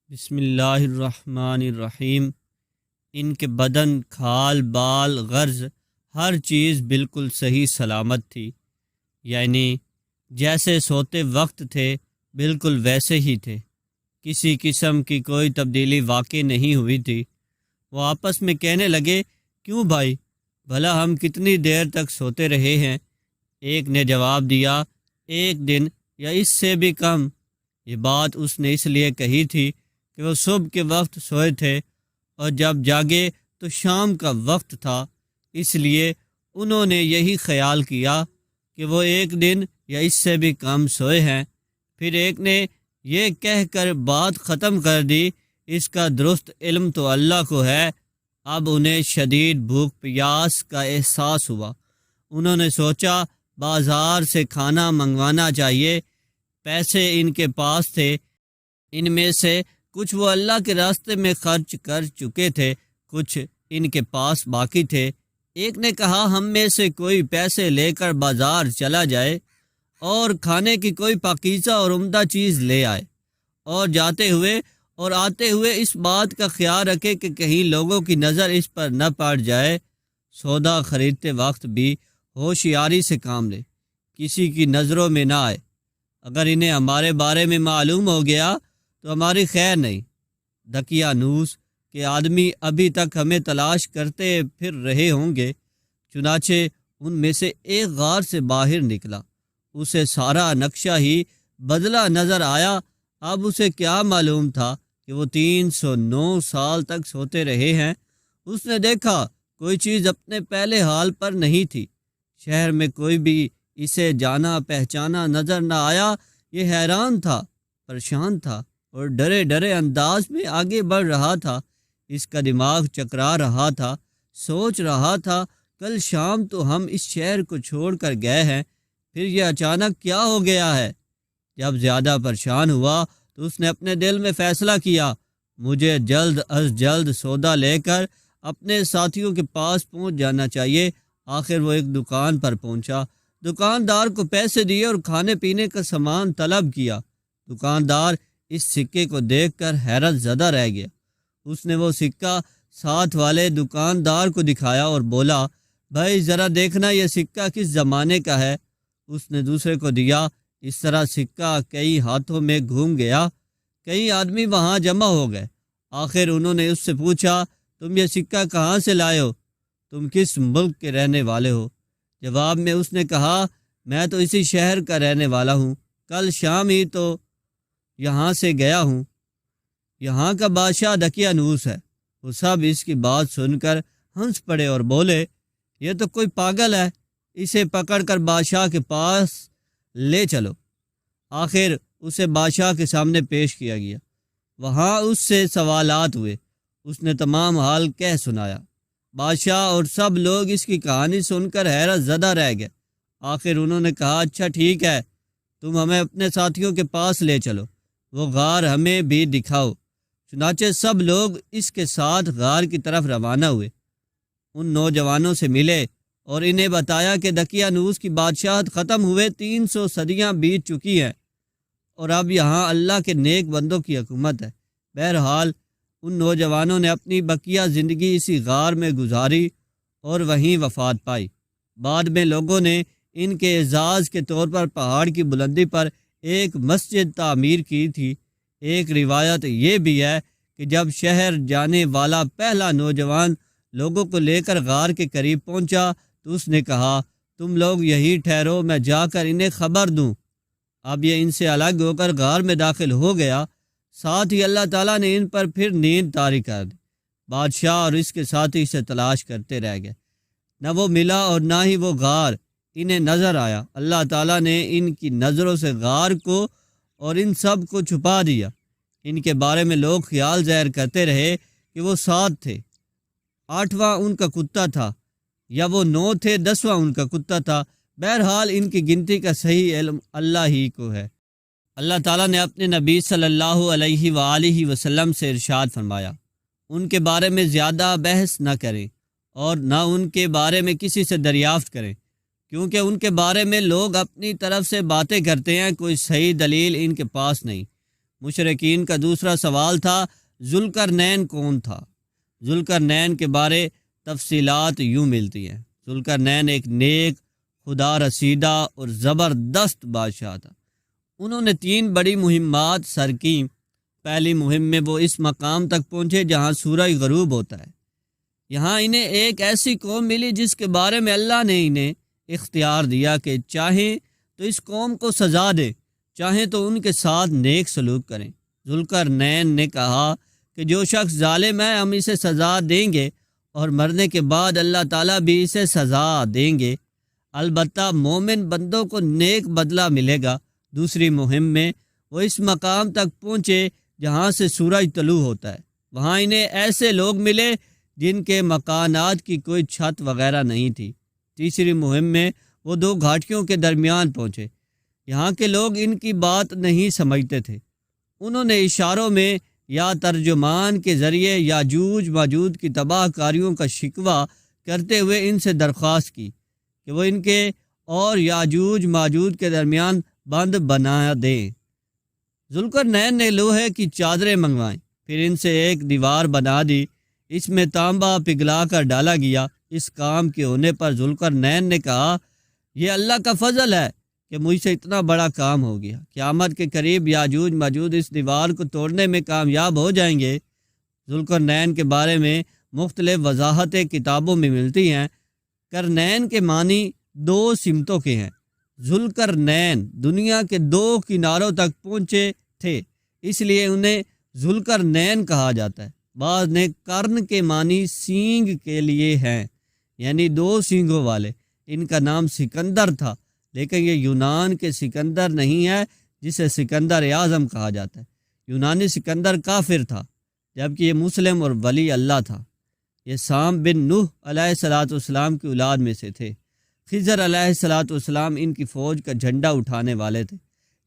بسم اللہ الرحمن الرحیم۔ ان کے بدن، کھال، بال، غرض ہر چیز بالکل صحیح سلامت تھی، یعنی جیسے سوتے وقت تھے بالکل ویسے ہی تھے، کسی قسم کی کوئی تبدیلی واقع نہیں ہوئی تھی۔ وہ آپس میں کہنے لگے، کیوں بھائی، بھلا ہم کتنی دیر تک سوتے رہے ہیں؟ ایک نے جواب دیا، 1 دن یا اس سے بھی کم۔ یہ بات اس نے اس لیے کہی تھی کہ وہ صبح کے وقت سوئے تھے اور جب جاگے تو شام کا وقت تھا، اس لیے انہوں نے یہی خیال کیا کہ وہ 1 دن یا اس سے بھی کم سوئے ہیں۔ پھر ایک نے یہ کہہ کر بات ختم کر دی، اس کا درست علم تو اللہ کو ہے۔ اب انہیں شدید بھوک پیاس کا احساس ہوا۔ انہوں نے سوچا بازار سے کھانا منگوانا چاہیے۔ پیسے ان کے پاس تھے، ان میں سے کچھ وہ اللہ کے راستے میں خرچ کر چکے تھے، کچھ ان کے پاس باقی تھے۔ ایک نے کہا، ہم میں سے کوئی پیسے لے کر بازار چلا جائے اور کھانے کی کوئی پاکیزہ اور عمدہ چیز لے آئے، اور جاتے ہوئے اور آتے ہوئے اس بات کا خیال رکھے کہ کہیں لوگوں کی نظر اس پر نہ پڑ جائے۔ سودا خریدتے وقت بھی ہوشیاری سے کام لے، کسی کی نظروں میں نہ آئے۔ اگر انہیں ہمارے بارے میں معلوم ہو گیا تو ہماری خیر نہیں۔ دقیانوس کے آدمی ابھی تک ہمیں تلاش کرتے پھر رہے ہوں گے۔ چنانچہ ان میں سے ایک غار سے باہر نکلا، اسے سارا نقشہ ہی بدلا نظر آیا۔ اب اسے کیا معلوم تھا کہ وہ 309 سال تک سوتے رہے ہیں۔ اس نے دیکھا کوئی چیز اپنے پہلے حال پر نہیں تھی، شہر میں کوئی بھی اسے جانا پہچانا نظر نہ آیا۔ یہ حیران تھا، پریشان تھا اور ڈرے ڈرے انداز میں آگے بڑھ رہا تھا۔ اس کا دماغ چکرا رہا تھا، سوچ رہا تھا، کل شام تو ہم اس شہر کو چھوڑ کر گئے ہیں، پھر یہ اچانک کیا ہو گیا ہے؟ جب زیادہ پریشان ہوا تو اس نے اپنے دل میں فیصلہ کیا، مجھے جلد از جلد سودا لے کر اپنے ساتھیوں کے پاس پہنچ جانا چاہیے۔ آخر وہ ایک دکان پر پہنچا، دکاندار کو پیسے دیے اور کھانے پینے کا سامان طلب کیا۔ دکاندار اس سکے کو دیکھ کر حیرت زدہ رہ گیا۔ اس نے وہ سکہ ساتھ والے دکاندار کو دکھایا اور بولا، بھائی ذرا دیکھنا یہ سکہ کس زمانے کا ہے۔ اس نے دوسرے کو دیا۔ اس طرح سکہ کئی ہاتھوں میں گھوم گیا، کئی آدمی وہاں جمع ہو گئے۔ آخر انہوں نے اس سے پوچھا، تم یہ سکہ کہاں سے لائے ہو؟ تم کس ملک کے رہنے والے ہو؟ جواب میں اس نے کہا، میں تو اسی شہر کا رہنے والا ہوں، کل شام ہی تو یہاں سے گیا ہوں۔ یہاں کا بادشاہ دقیانوس ہے۔ وہ سب اس کی بات سن کر ہنس پڑے اور بولے، یہ تو کوئی پاگل ہے، اسے پکڑ کر بادشاہ کے پاس لے چلو۔ آخر اسے بادشاہ کے سامنے پیش کیا گیا۔ وہاں اس سے سوالات ہوئے، اس نے تمام حال کہہ سنایا۔ بادشاہ اور سب لوگ اس کی کہانی سن کر حیرت زدہ رہ گئے۔ آخر انہوں نے کہا، اچھا ٹھیک ہے، تم ہمیں اپنے ساتھیوں کے پاس لے چلو، وہ غار ہمیں بھی دکھاؤ۔ چنانچہ سب لوگ اس کے ساتھ غار کی طرف روانہ ہوئے۔ ان نوجوانوں سے ملے اور انہیں بتایا کہ دقیانوس کی بادشاہت ختم ہوئے 300 صدیاں بیت چکی ہیں اور اب یہاں اللہ کے نیک بندوں کی حکومت ہے۔ بہرحال ان نوجوانوں نے اپنی بقیہ زندگی اسی غار میں گزاری اور وہیں وفات پائی۔ بعد میں لوگوں نے ان کے اعزاز کے طور پر پہاڑ کی بلندی پر ایک مسجد تعمیر کی تھی۔ ایک روایت یہ بھی ہے کہ جب شہر جانے والا پہلا نوجوان لوگوں کو لے کر غار کے قریب پہنچا تو اس نے کہا، تم لوگ یہی ٹھہرو، میں جا کر انہیں خبر دوں۔ اب یہ ان سے الگ ہو کر غار میں داخل ہو گیا۔ ساتھ ہی اللہ تعالیٰ نے ان پر پھر نیند طاری کر دی۔ بادشاہ اور اس کے ساتھی اسے تلاش کرتے رہ گئے، نہ وہ ملا اور نہ ہی وہ غار انہیں نظر آیا۔ اللہ تعالیٰ نے ان کی نظروں سے غار کو اور ان سب کو چھپا دیا۔ ان کے بارے میں لوگ خیال ظاہر کرتے رہے کہ وہ 7 تھے، 8واں ان کا کتا تھا، یا وہ 9 تھے، 10واں ان کا کتا تھا۔ بہرحال ان کی گنتی کا صحیح علم اللہ ہی کو ہے۔ اللہ تعالیٰ نے اپنے نبی صلی اللہ علیہ وآلہ وسلم سے ارشاد فرمایا، ان کے بارے میں زیادہ بحث نہ کریں اور نہ ان کے بارے میں کسی سے دریافت کریں، کیونکہ ان کے بارے میں لوگ اپنی طرف سے باتیں کرتے ہیں، کوئی صحیح دلیل ان کے پاس نہیں۔ مشرکین کا دوسرا سوال تھا ذوالقرنین کون تھا؟ ذوالقرنین کے بارے تفصیلات یوں ملتی ہیں۔ ذوالقرنین ایک نیک، خدا رسیدہ اور زبردست بادشاہ تھا۔ انہوں نے 3 بڑی مہمات سر کیں۔ پہلی مہم میں وہ اس مقام تک پہنچے جہاں سورج غروب ہوتا ہے۔ یہاں انہیں ایک ایسی قوم ملی جس کے بارے میں اللہ نے انہیں اختیار دیا کہ چاہیں تو اس قوم کو سزا دیں، چاہیں تو ان کے ساتھ نیک سلوک کریں۔ ذوالقرنین نے کہا کہ جو شخص ظالم ہے ہم اسے سزا دیں گے اور مرنے کے بعد اللہ تعالیٰ بھی اسے سزا دیں گے، البتہ مومن بندوں کو نیک بدلہ ملے گا۔ دوسری مہم میں وہ اس مقام تک پہنچے جہاں سے سورج طلوع ہوتا ہے۔ وہاں انہیں ایسے لوگ ملے جن کے مکانات کی کوئی چھت وغیرہ نہیں تھی۔ تیسری مہم میں وہ 2 گھاٹیوں کے درمیان پہنچے۔ یہاں کے لوگ ان کی بات نہیں سمجھتے تھے۔ انہوں نے اشاروں میں یا ترجمان کے ذریعے یاجوج ماجوج کی تباہ کاریوں کا شکوہ کرتے ہوئے ان سے درخواست کی کہ وہ ان کے اور یاجوج ماجوج کے درمیان بند بنا دیں۔ ذوالقرنین نے لوہے کی چادریں منگوائیں، پھر ان سے ایک دیوار بنا دی، اس میں تانبا پگھلا کر ڈالا گیا۔ اس کام کے ہونے پر ذوالقرنین نے کہا یہ اللہ کا فضل ہے کہ مجھ سے اتنا بڑا کام ہو گیا۔ قیامت کے قریب یاجوج ماجوج اس دیوار کو توڑنے میں کامیاب ہو جائیں گے۔ ذوالقرنین کے بارے میں مختلف وضاحتیں کتابوں میں ملتی ہیں۔ قرنین کے معنی 2 سمتوں کے ہیں۔ ذوالقرنین دنیا کے 2 کناروں تک پہنچے تھے، اس لیے انہیں ذوالقرنین کہا جاتا ہے۔ بعض نے قرن کے معنی سینگ کے لیے ہیں، یعنی 2 سینگوں والے۔ ان کا نام سکندر تھا، لیکن یہ یونان کے سکندر نہیں ہے جسے سکندر اعظم کہا جاتا ہے۔ یونانی سکندر کافر تھا، جبکہ یہ مسلم اور ولی اللہ تھا۔ یہ سام بن نوح علیہ السلام کی اولاد میں سے تھے۔ خضر علیہ السلام ان کی فوج کا جھنڈا اٹھانے والے تھے۔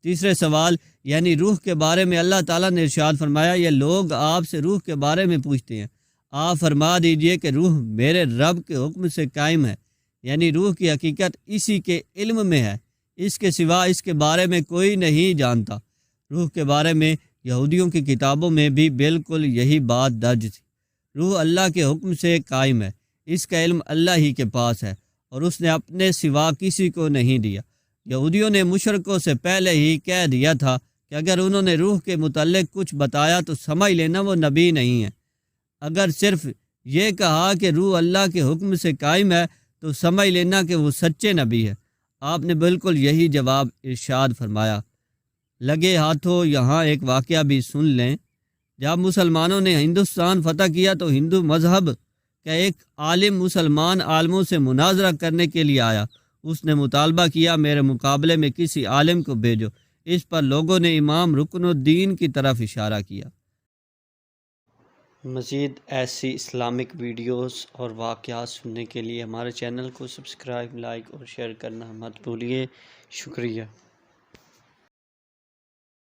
تیسرے سوال یعنی روح کے بارے میں اللہ تعالیٰ نے ارشاد فرمایا یہ لوگ آپ سے روح کے بارے میں پوچھتے ہیں، آپ فرما دیجئے کہ روح میرے رب کے حکم سے قائم ہے، یعنی روح کی حقیقت اسی کے علم میں ہے، اس کے سوا اس کے بارے میں کوئی نہیں جانتا۔ روح کے بارے میں یہودیوں کی کتابوں میں بھی بالکل یہی بات درج تھی۔ روح اللہ کے حکم سے قائم ہے، اس کا علم اللہ ہی کے پاس ہے اور اس نے اپنے سوا کسی کو نہیں دیا۔ یہودیوں نے مشرکوں سے پہلے ہی کہہ دیا تھا کہ اگر انہوں نے روح کے متعلق کچھ بتایا تو سمجھ لینا وہ نبی نہیں ہے۔ اگر صرف یہ کہا کہ روح اللہ کے حکم سے قائم ہے تو سمجھ لینا کہ وہ سچے نبی ہے۔ آپ نے بالکل یہی جواب ارشاد فرمایا۔ لگے ہاتھوں یہاں ایک واقعہ بھی سن لیں۔ جب مسلمانوں نے ہندوستان فتح کیا تو ہندو مذہب کا ایک عالم مسلمان عالموں سے مناظرہ کرنے کے لیے آیا۔ اس نے مطالبہ کیا میرے مقابلے میں کسی عالم کو بھیجو۔ اس پر لوگوں نے امام رکن الدین کی طرف اشارہ کیا۔ مزید ایسی اسلامک ویڈیوز اور واقعات سننے کے لیے ہمارے چینل کو سبسکرائب، لائک اور شیئر کرنا مت بھولیے۔ شکریہ۔